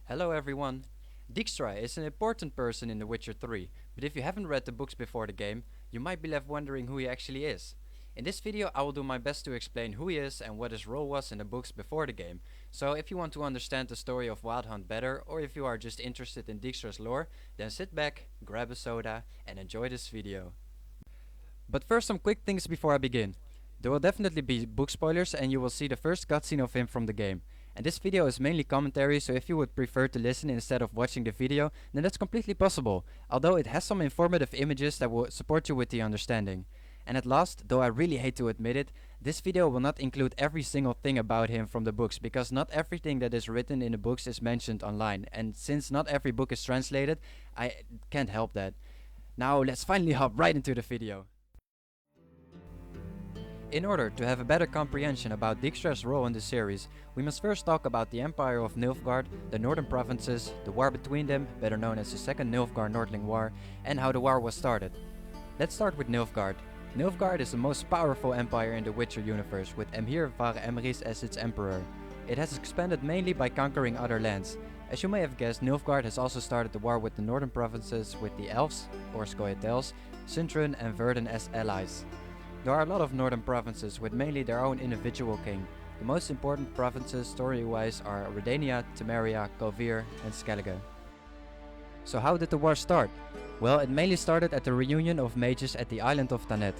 Hello everyone! Dijkstra is an important person in The Witcher 3, but if you haven't read the books before the game, you might be left wondering who he actually is. In this video I will do my best to explain who he is and what his role was in the books before the game, so if you want to understand the story of Wild Hunt better, or if you are just interested in Dijkstra's lore, then sit back, grab a soda, and enjoy this video. But first, some quick things before I begin. There will definitely be book spoilers and you will see the first cutscene of him from the game. And this video is mainly commentary, so if you would prefer to listen instead of watching the video, then that's completely possible, although it has some informative images that will support you with the understanding. And at last, though I really hate to admit it, this video will not include every single thing about him from the books, because not everything that is written in the books is mentioned online, and since not every book is translated, I can't help that. Now let's finally hop right into the video. In order to have a better comprehension about Dijkstra's role in the series, we must first talk about the Empire of Nilfgaard, the northern provinces, the war between them, better known as the Second Nilfgaard-Nordling War, and how the war was started. Let's start with Nilfgaard. Nilfgaard is the most powerful empire in the Witcher universe, with Emhyr var Emrys as its emperor. It has expanded mainly by conquering other lands. As you may have guessed, Nilfgaard has also started the war with the northern provinces with the Elves, or Scoia'taels, Sintrun and Verden as allies. There are a lot of northern provinces with mainly their own individual king. The most important provinces story-wise are Redenia, Temeria, Kovir and Skellige. So how did the war start? Well, it mainly started at the reunion of mages at the island of Tannet.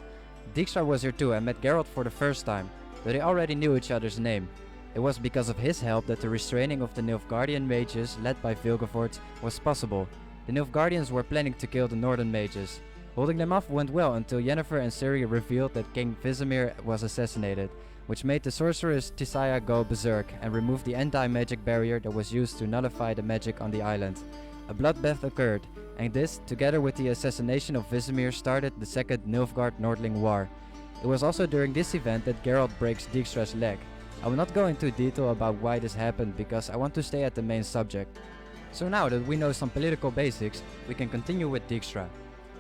Dijkstra was here too and met Geralt for the first time, though they already knew each other's name. It was because of his help that the restraining of the Nilfgaardian mages led by Vilgefortz was possible. The Nilfgaardians were planning to kill the northern mages. Holding them off went well until Yennefer and Ciri revealed that King Vizimir was assassinated, which made the sorceress Tissaia go berserk and remove the anti-magic barrier that was used to nullify the magic on the island. A bloodbath occurred, and this, together with the assassination of Vizimir, started the Second Nilfgaard-Nordling War. It was also during this event that Geralt breaks Dijkstra's leg. I will not go into detail about why this happened because I want to stay at the main subject. So now that we know some political basics, we can continue with Dijkstra.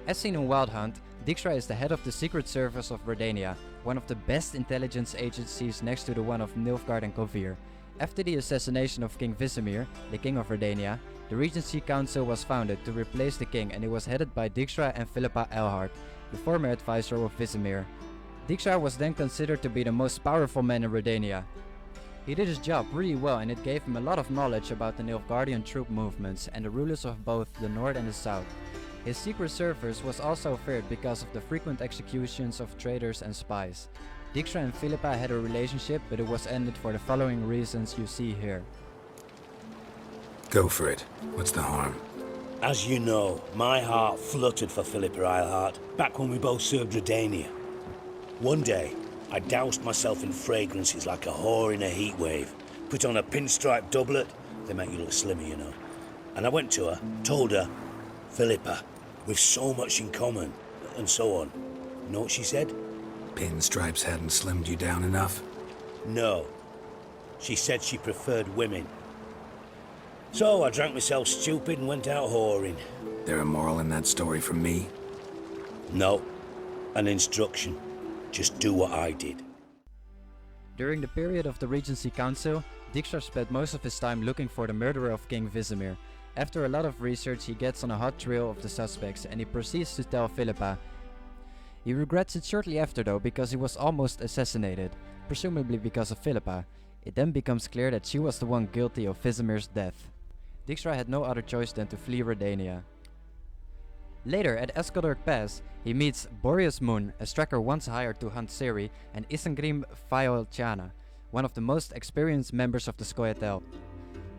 As seen in Wild Hunt, Dijkstra is the head of the Secret Service of Redenia, one of the best intelligence agencies next to the one of Nilfgaard and Kovir. After the assassination of King Vizimir, the king of Redenia, the Regency Council was founded to replace the king, and it was headed by Dijkstra and Philippa Eilhart, the former advisor of Vizimir. Dijkstra was then considered to be the most powerful man in Redenia. He did his job really well, and it gave him a lot of knowledge about the Nilfgaardian troop movements and the rulers of both the north and the south. His secret service was also feared because of the frequent executions of traitors and spies. Dijkstra and Philippa had a relationship, but it was ended for the following reasons you see here. Go for it. What's the harm? As you know, my heart fluttered for Philippa Eilhart back when we both served Redenia. One day, I doused myself in fragrances like a whore in a heat wave, put on a pinstripe doublet, they make you look slimmer, you know. And I went to her, told her, Philippa, we've so much in common, and so on. You know what she said? Pinstripes hadn't slimmed you down enough? No. She said she preferred women. So I drank myself stupid and went out whoring. There a moral in that story from me? No. An instruction. Just do what I did. During the period of the Regency Council, Dijkstra spent most of his time looking for the murderer of King Vizimir. After a lot of research, he gets on a hot trail of the suspects and he proceeds to tell Philippa. He regrets it shortly after though, because he was almost assassinated, presumably because of Philippa. It then becomes clear that she was the one guilty of Vizimir's death. Dijkstra had no other choice than to flee Redenia. Later, at Escadork Pass, he meets Boreas Mun, a tracker once hired to hunt Ciri, and Isengrim Faiolchana, one of the most experienced members of the Scoia'tael.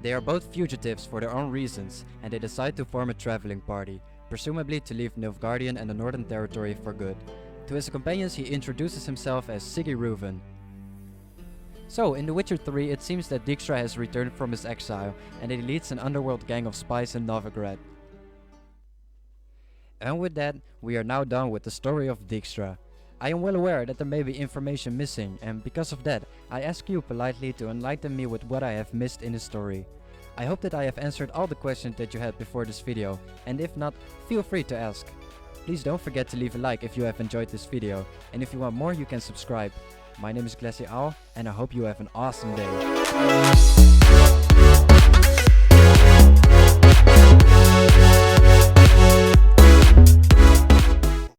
They are both fugitives for their own reasons, and they decide to form a traveling party, presumably to leave Nilfgaardian and the Northern Territory for good. To his companions he introduces himself as Siggy Reuven. So, in The Witcher 3 it seems that Dijkstra has returned from his exile, and he leads an underworld gang of spies in Novigrad. And with that, we are now done with the story of Dijkstra. I am well aware that there may be information missing, and because of that, I ask you politely to enlighten me with what I have missed in the story. I hope that I have answered all the questions that you had before this video, and if not, feel free to ask. Please don't forget to leave a like if you have enjoyed this video, and if you want more you can subscribe. My name is Glassy Owl, and I hope you have an awesome day.